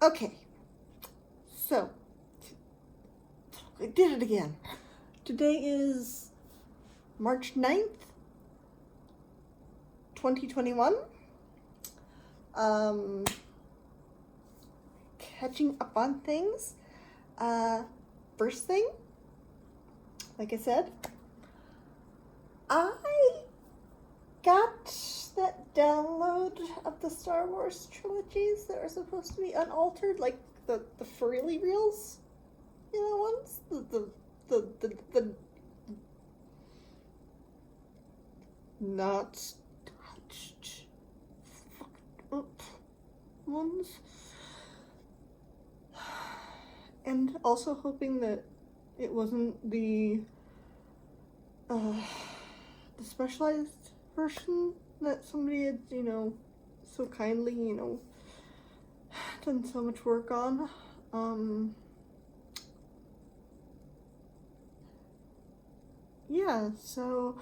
Okay, so I did it again. Today is March 9th, 2021. Catching up on things. First thing, like I said, I got that download of the Star Wars trilogies that are supposed to be unaltered, like the frilly reels, ones, the not touched fucked up ones, and also hoping that it wasn't the specialized version that somebody had, so kindly, done so much work on. Yeah, so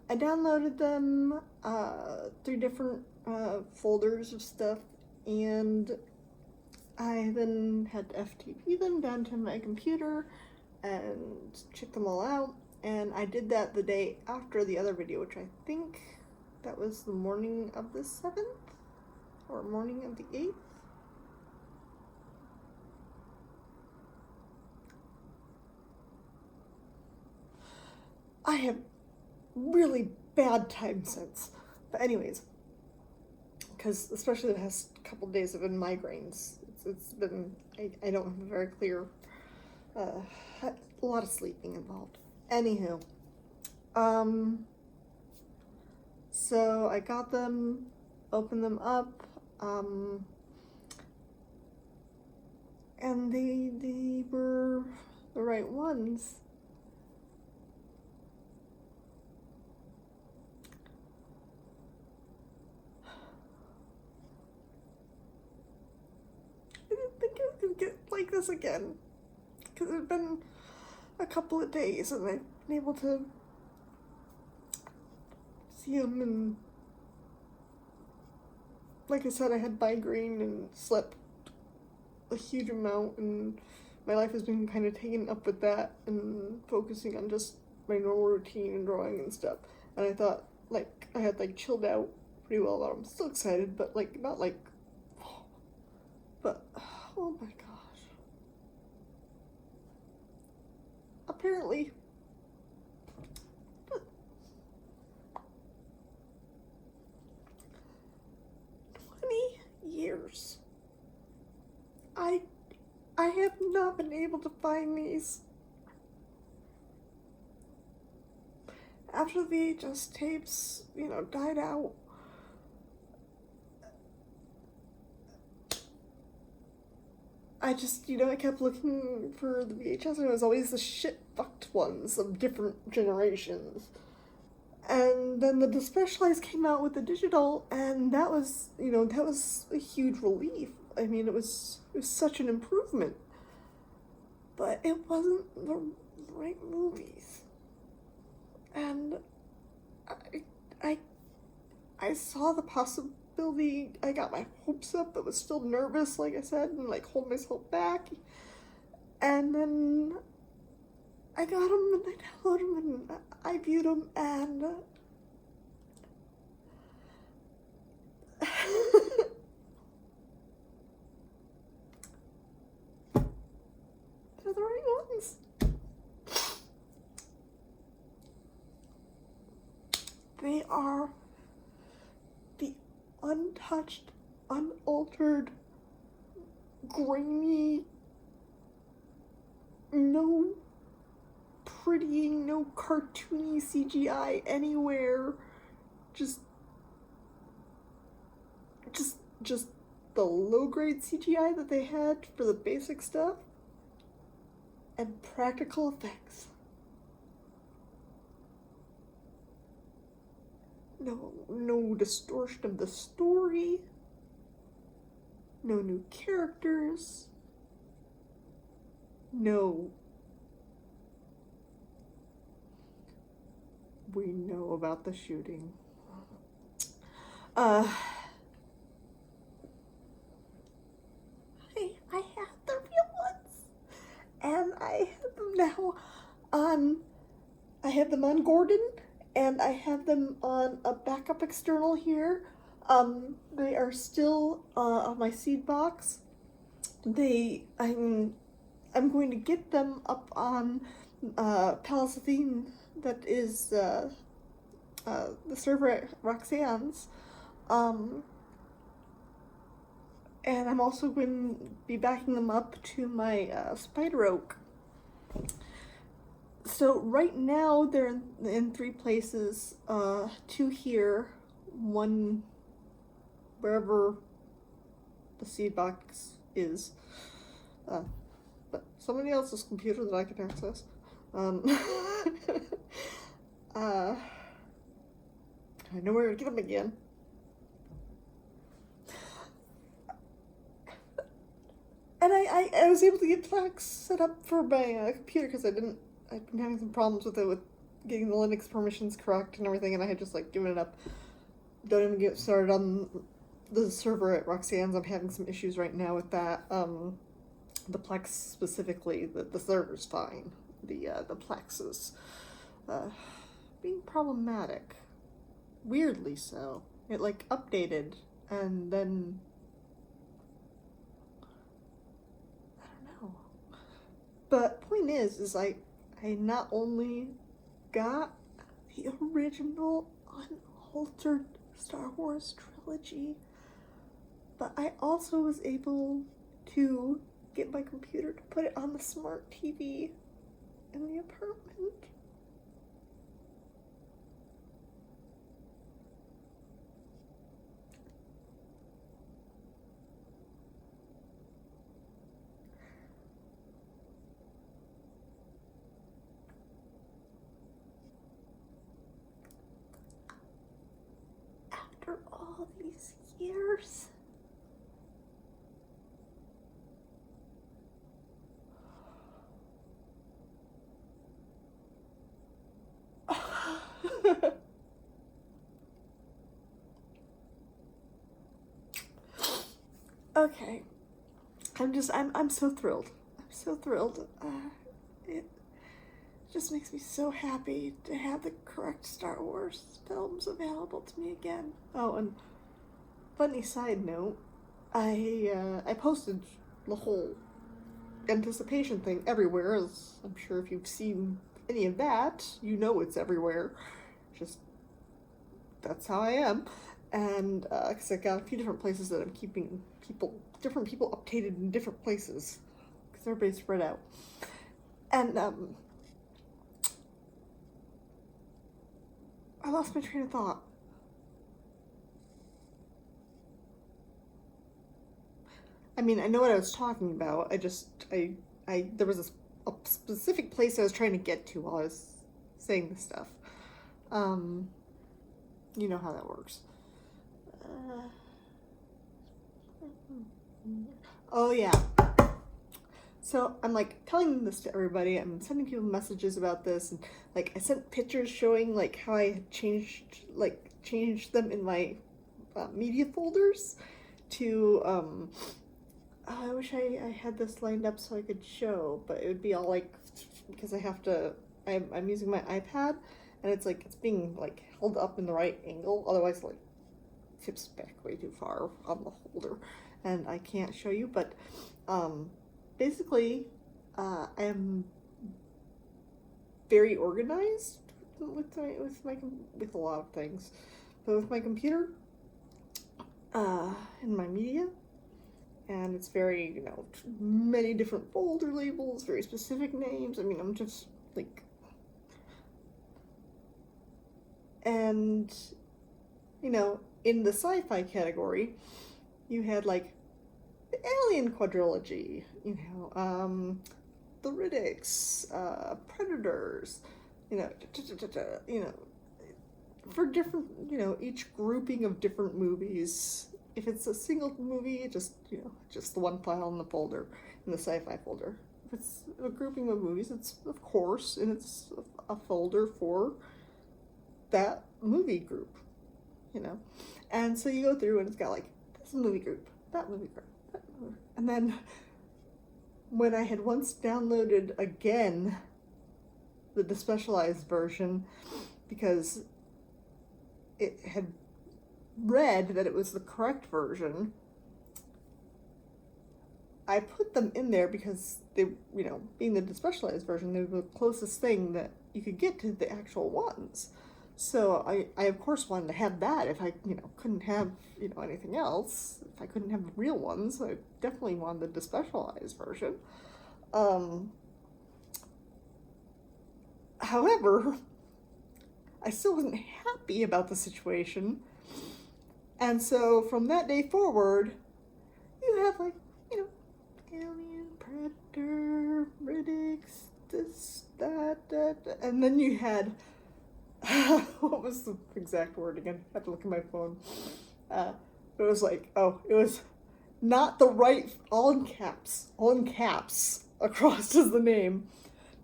I downloaded them, 3 different folders of stuff, and I then had to FTP them down to my computer and check them all out. And I did that the day after the other video, which I think that was the morning of the 7th or morning of the 8th. I have really bad time sense. But anyways, because especially the past couple days have been migraines. It's been, I don't have a very clear, a lot of sleeping involved. Anywho, so I got them, opened them up, and they were the right ones. I didn't think I was gonna get like this again, because it's been a couple of days and I've been able to see them, and like I said, I had migraine and slept a huge amount, and my life has been kind of taken up with that and focusing on just my normal routine and drawing and stuff. And I thought, like, I had, like, chilled out pretty well. I'm still excited, but, like, not like, but, oh my gosh. Apparently, 20 years. I have not been able to find these. After the VHS tapes, died out, I just, I kept looking for the VHS, and it was always the shit-fucked ones of different generations. And then the Specialized came out with the digital, and that was, that was a huge relief. I mean, it was such an improvement. But it wasn't the right movies. And I saw the possibility. I got my hopes up, but was still nervous, like I said, and like hold myself back. And then I got them, and I downloaded them, and I viewed them, and they're the right ones. They are the untouched, unaltered, grainy, no prettying, no cartoony CGI anywhere, just the low-grade CGI that they had for the basic stuff, and practical effects. No distortion of the story, no new characters, no we know about the shooting. I have them on Gordon, and I have them on a backup external here. They are still on my seed box. I'm going to get them up on Palace-Athene, that is the server at Roxanne's. And I'm also going to be backing them up to my Spider Oak. So right now they're in 3 places, 2 here, 1 wherever the seed box is, but somebody else's computer that I can access. I know where to get them again. And I was able to get Plex set up for my computer because I've been having some problems with it, with getting the Linux permissions correct and everything, and I had just like given it up. Don't even get started on the server at Roxanne's. I'm having some issues right now with that. The Plex specifically, the server's fine. The Plex is being problematic. Weirdly so. It like updated and then I don't know. But point is I not only got the original unaltered Star Wars trilogy, but I also was able to get my computer to put it on the smart TV in the apartment. After all these years. Okay, I'm so thrilled. I'm so thrilled. It just makes me so happy to have the correct Star Wars films available to me again. Oh, and funny side note, I posted the whole anticipation thing everywhere, as I'm sure if you've seen any of that, you know it's everywhere. Just, that's how I am. And because I got a few different places that I'm keeping different people updated in different places, because everybody's spread out. And I lost my train of thought. I mean, I know what I was talking about. There was a specific place I was trying to get to while I was saying this stuff. You know how that works. Oh yeah. So I'm like telling this to everybody. I'm sending people messages about this, and like I sent pictures showing like how I had changed them in my media folders to I wish I had this lined up so I could show, but it would be all like, because I'm using my iPad, and it's like it's being like held up in the right angle, otherwise it like tips back way too far on the holder and I can't show you. But basically I am very organized with a lot of things, but with my computer and my media, and it's very, you know, many different folder labels, very specific names. I mean, I'm just like, and you know, in the sci-fi category, you had like the Alien quadrilogy, you know, the Riddicks, Predators, you know, for different, you know, each grouping of different movies. If it's a single movie, just the one file in the folder, in the sci-fi folder. If it's a grouping of movies, it's of course, and it's a folder for that movie group, you know. And so you go through and it's got like this movie group, that movie group, that movie. And then when I had once downloaded again the despecialized version because it had read that it was the correct version. I put them in there because they, being the despecialized version, they were the closest thing that you could get to the actual ones. So I of course wanted to have that if I, couldn't have, anything else. If I couldn't have the real ones, I definitely wanted the despecialized version. However, I still wasn't happy about the situation. And so from that day forward, you have Alien, Predator, Riddicks, this, that, and then you had, what was the exact word again? I have to look at my phone. It was it was not the right, all in caps, across as the name,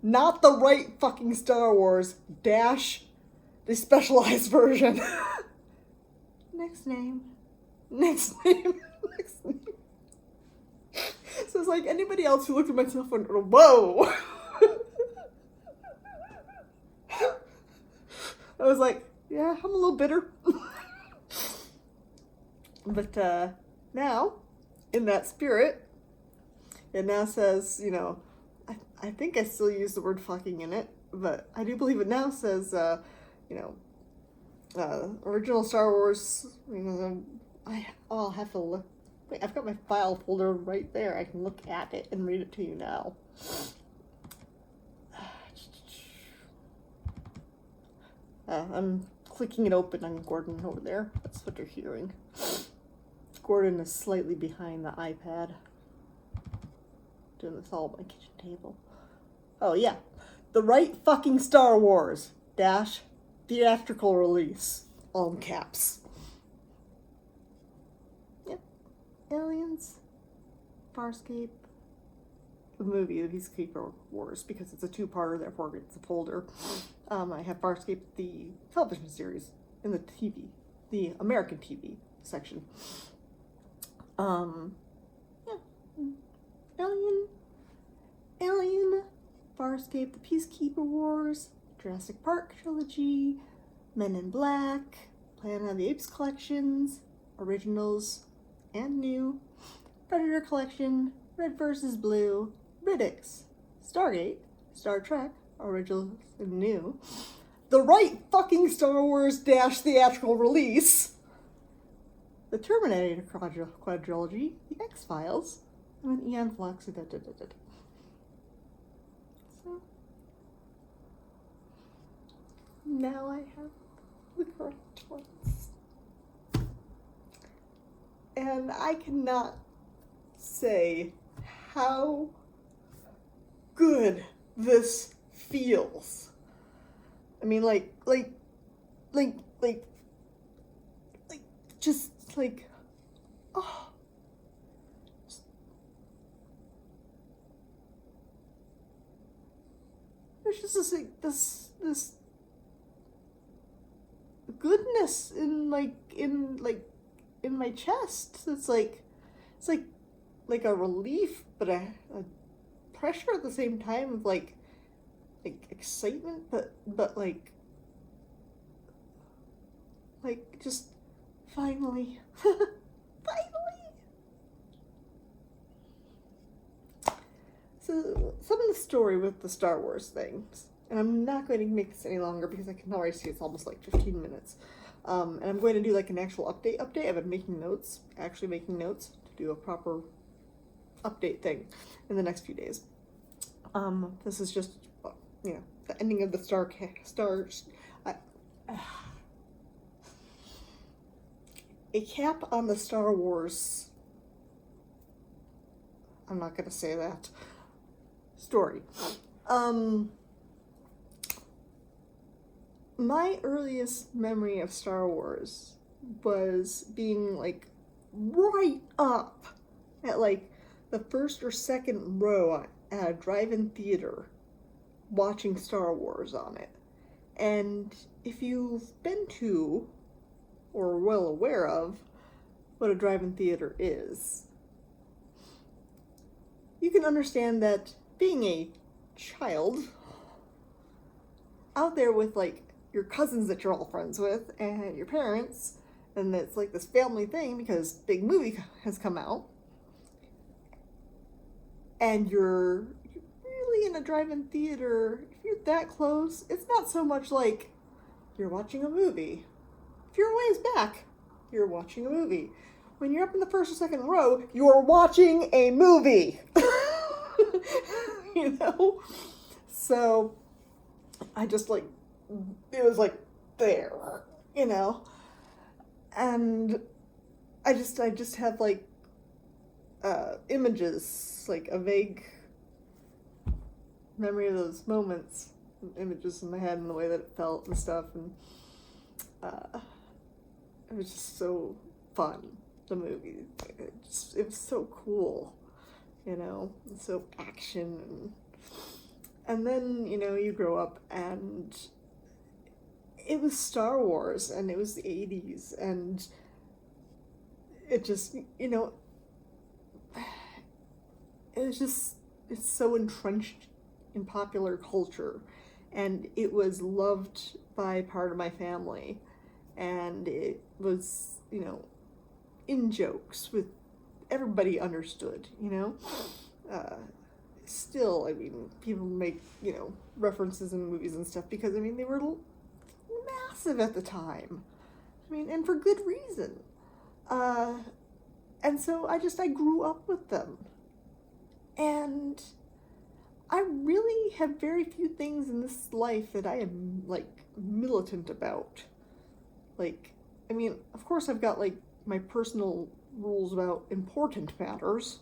not the right fucking Star Wars, dash, the specialized version. Next name. So it's like anybody else who looked at my cell phone, whoa! I was like, yeah, I'm a little bitter. But now, in that spirit, it now says, I think I still use the word fucking in it, but I do believe it now says, original Star Wars, I'll have to look. Wait, I've got my file folder right there. I can look at it and read it to you now. I'm clicking it open on Gordon over there. That's what you're hearing. Gordon is slightly behind the iPad. Doing this all at my kitchen table. Oh, yeah. The right fucking Star Wars dash theatrical release. All in caps. Yep. Aliens. Farscape. The movie, the Peacekeeper Wars, because it's a two-parter, therefore it's a folder. I have Farscape, the television series, in the TV, the American TV section. Yeah. Alien, Farscape, the Peacekeeper Wars, Jurassic Park trilogy, Men in Black, Planet of the Apes collections, originals and new, Predator collection, Red vs. Blue, Riddicks, Stargate, Star Trek, originals and new, the right fucking Star Wars dash theatrical release, the Terminator quadrilogy, the X-Files, and then Eon Flux. So now I have the correct ones. And I cannot say how good this feels. I mean, just oh. There's just this goodness in my chest. It's like a relief, but a pressure at the same time of like excitement, but just finally. Finally. So some of the story with the Star Wars things, and I'm not going to make this any longer because I can already see it's almost 15 minutes. And I'm going to do an actual update. I've been making notes to do a proper update thing in the next few days. This is just, the ending of the a cap on the Star Wars. I'm not going to say that. Story. My earliest memory of Star Wars was being right up at the first or second row at a drive-in theater watching Star Wars on it. And if you've been to or well aware of what a drive-in theater is, you can understand that being a child, out there with like your cousins that you're all friends with and your parents, and it's like this family thing because big movie has come out, and you're really in a drive-in theater. If you're that close, it's not so much like you're watching a movie. If you're a ways back, you're watching a movie. When you're up in the first or second row, you're watching a movie. You know? So I just like, it was like there, you know? And I just have like images, like a vague memory of those moments, images in my head and the way that it felt and stuff. And it was just so fun, the movie. It was so cool, you know, and so action. And then, you know, you grow up and it was Star Wars and it was the 80s and it just, you know, it's so entrenched in popular culture, and it was loved by part of my family, and it was, you know, in jokes with everybody understood, you know. Still, I mean, people make, you know, references in movies and stuff because, I mean, they were massive at the time. I mean, and for good reason. And so I grew up with them. And I really have very few things in this life that I am, like, militant about. Like, I mean, of course I've got, like, my personal rules about important matters.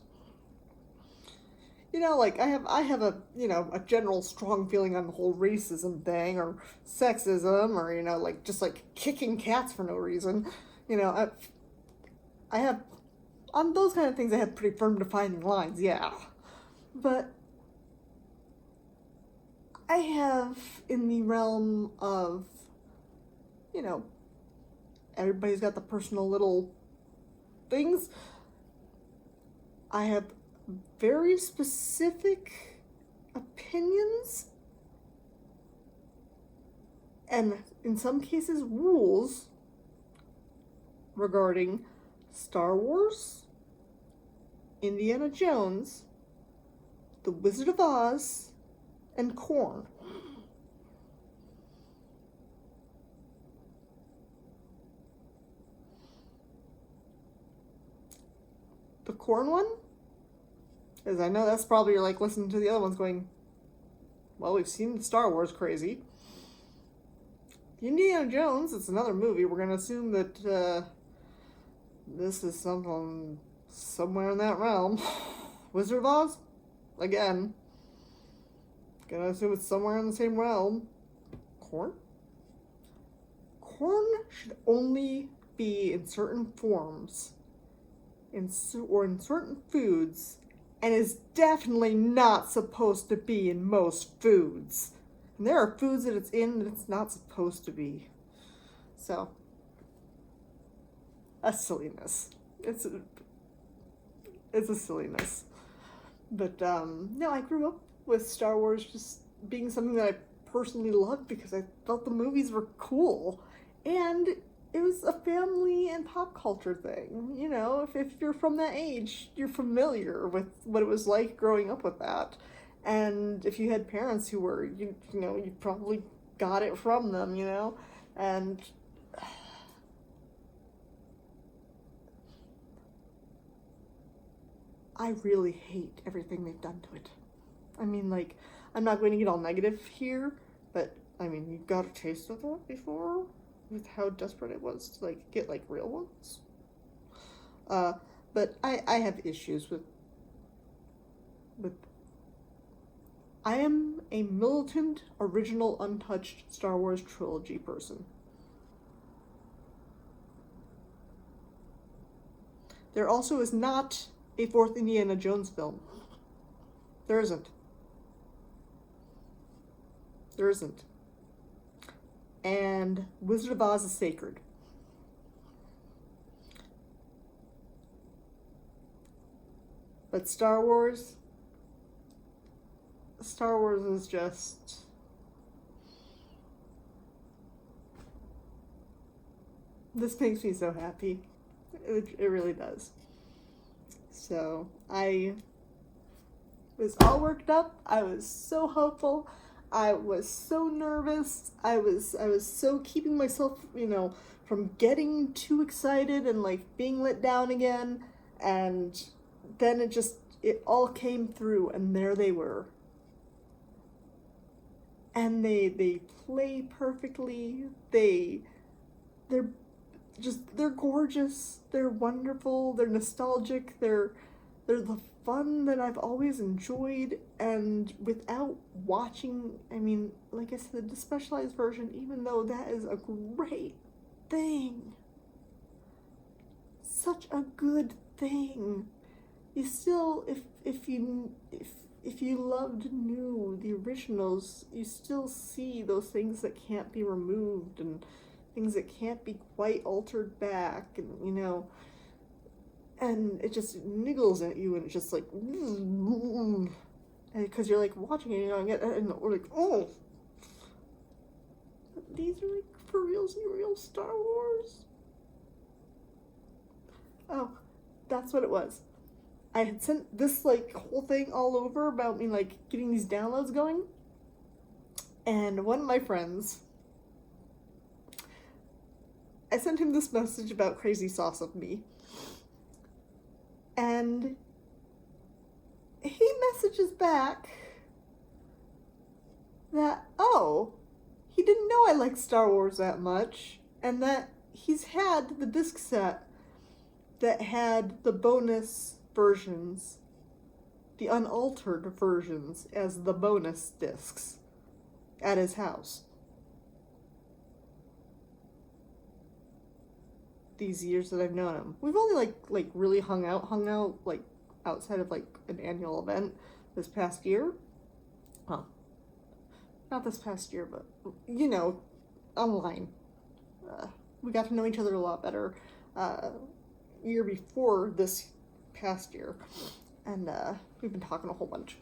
You know, like, I have a, you know, a general strong feeling on the whole racism thing, or sexism, or, you know, like, just, like, kicking cats for no reason. You know, I have, on those kind of things, I have pretty firm defining lines, yeah. But I have, in the realm of, you know, everybody's got the personal little things, I have very specific opinions and, in some cases, rules regarding Star Wars, Indiana Jones, The Wizard of Oz, and corn. The corn one? Because I know that's probably you're like listening to the other ones going, well, we've seen Star Wars crazy. Indiana Jones, it's another movie. We're going to assume that this is something somewhere in that realm. Wizard of Oz? Again. Gonna assume it's somewhere in the same realm. Corn? Corn should only be in certain forms or in certain foods, and is definitely not supposed to be in most foods. And there are foods that it's in that it's not supposed to be. So, a silliness. It's a silliness. But no, I grew up with Star Wars just being something that I personally loved because I felt the movies were cool. And it was a family and pop culture thing. You know, if you're from that age, you're familiar with what it was like growing up with that. And if you had parents who were, you know, you probably got it from them, you know. And I really hate everything they've done to it. I mean, like, I'm not going to get all negative here, but, I mean, you got a taste of that before? With how desperate it was to, like, get, like, real ones? But I have issues with... I am a militant, original, untouched Star Wars trilogy person. There also is not a fourth Indiana Jones film. There isn't. There isn't. And Wizard of Oz is sacred. But Star Wars is just... This makes me so happy. It really does. So I was all worked up. I was so hopeful. I was so nervous. I was so keeping myself, from getting too excited and like being let down again. And then it all came through, and there they were. And they play perfectly. They're they're gorgeous. They're wonderful. They're nostalgic. They're the fun that I've always enjoyed, and without watching, I mean, like I said, the specialized version, even though that is a great thing, such a good thing, you still, if you loved new the originals, you still see those things that can't be removed and things that can't be quite altered back, and and it just niggles at you, and it's just like, because you're like watching it, and we're like, oh, these are like for real Star Wars. Oh, that's what it was. I had sent this like whole thing all over about me like getting these downloads going, and one of my friends, I sent him this message about crazy sauce of me. And he messages back that, oh, he didn't know I liked Star Wars that much, and that he's had the disc set that had the bonus versions, the unaltered versions, as the bonus discs at his house. These years that I've known him, we've only like really hung out like outside of like an annual event this past year. Well, not this past year, but online. We got to know each other a lot better year before this past year, and we've been talking a whole bunch.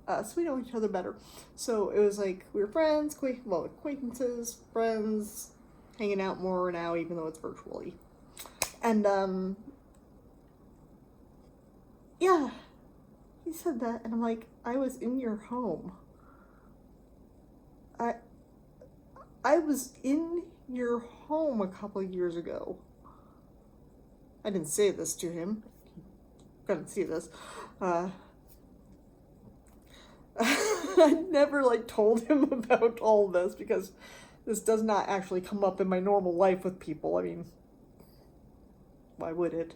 So we know each other better. So it was like we were friends, acquaintances, friends, hanging out more now, even though it's virtually. And, yeah, he said that, and I'm like, I was in your home. I was in your home a couple of years ago. I didn't say this to him. Couldn't see this. I never, told him about all this, because this does not actually come up in my normal life with people. I mean, why would it?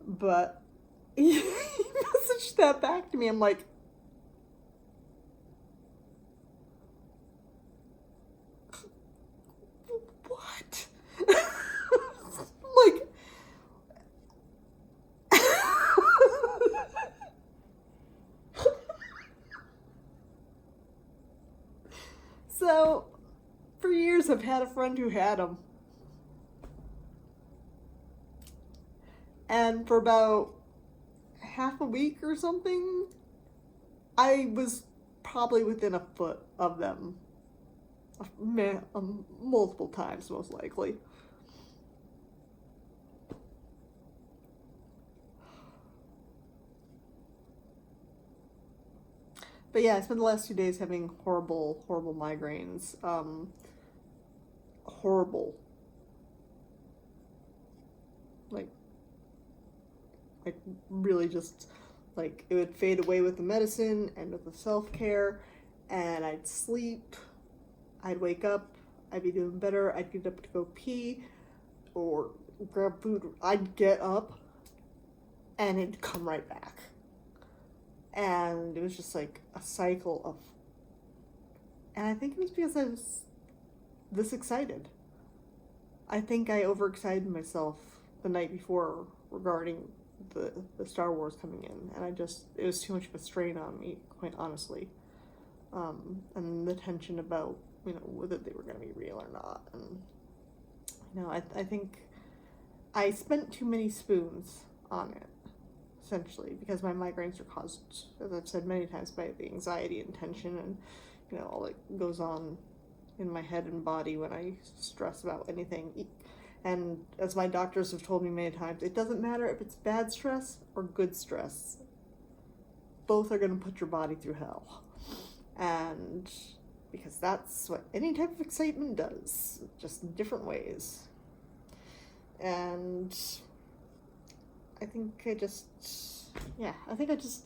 But he messaged that back to me. I'm like, what? like, so for years I've had a friend who had them. And for about half a week or something, I was probably within a foot of them. Multiple times, most likely. But yeah, I spent the last 2 days having horrible, horrible migraines. Horrible. Like really just, it would fade away with the medicine and with the self-care, and I'd sleep, I'd wake up, I'd be doing better, I'd get up to go pee or grab food, I'd get up, and it'd come right back. And it was just like a cycle of, and I think it was because I was this excited. I think I overexcited myself the night before regarding the Star Wars coming in, and it was too much of a strain on me, quite honestly. And the tension about, whether they were going to be real or not. And, I think I spent too many spoons on it, essentially, because my migraines are caused, as I've said many times, by the anxiety and tension and, all that goes on in my head and body when I stress about anything. And as my doctors have told me many times, it doesn't matter if it's bad stress or good stress. Both are going to put your body through hell. And because that's what any type of excitement does, just in different ways. And I think I just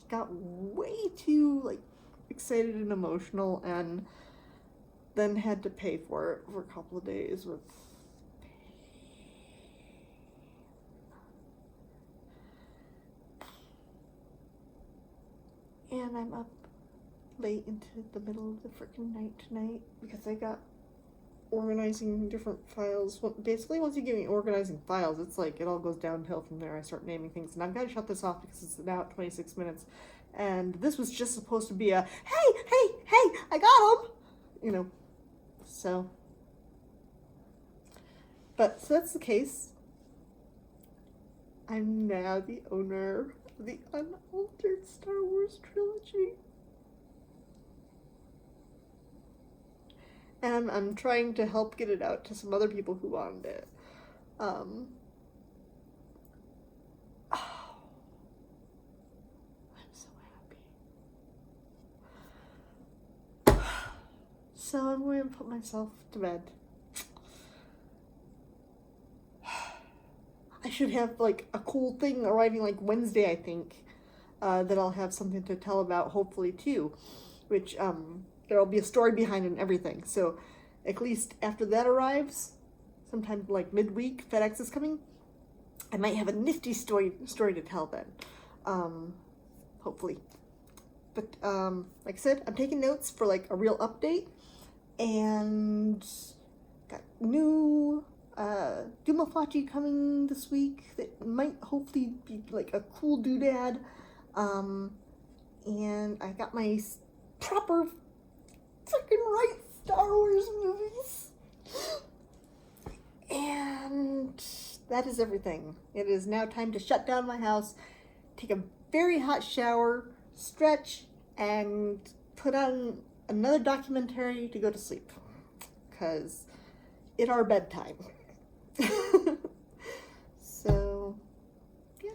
got way too, like, excited and emotional, and then had to pay for it for a couple of days with and I'm up late into the middle of the freaking night tonight because I got organizing different files. Basically, once you give me organizing files, it's like it all goes downhill from there. I start naming things, and I've got to shut this off because it's now at 26 minutes. And this was just supposed to be a hey, I got them, So, but so that's the case. I'm now the owner of the unaltered Star Wars trilogy. And I'm trying to help get it out to some other people who wanted it. I'm so happy. So I'm going to put myself to bed. I should have like a cool thing arriving like Wednesday, I think, that I'll have something to tell about, hopefully too, which there'll be a story behind it and everything. So at least after that arrives, sometime like midweek, FedEx is coming, I might have a nifty story to tell then, hopefully. But like I said, I'm taking notes for like a real update, and got new Dumaflachi coming this week that might hopefully be like a cool doodad. And I got my proper freaking right Star Wars movies. And that is everything. It is now time to shut down my house, take a very hot shower, stretch, and put on another documentary to go to sleep. Because it's our bedtime. So, yeah.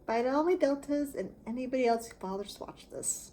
Bye to all my deltas and anybody else who bothers to watch this.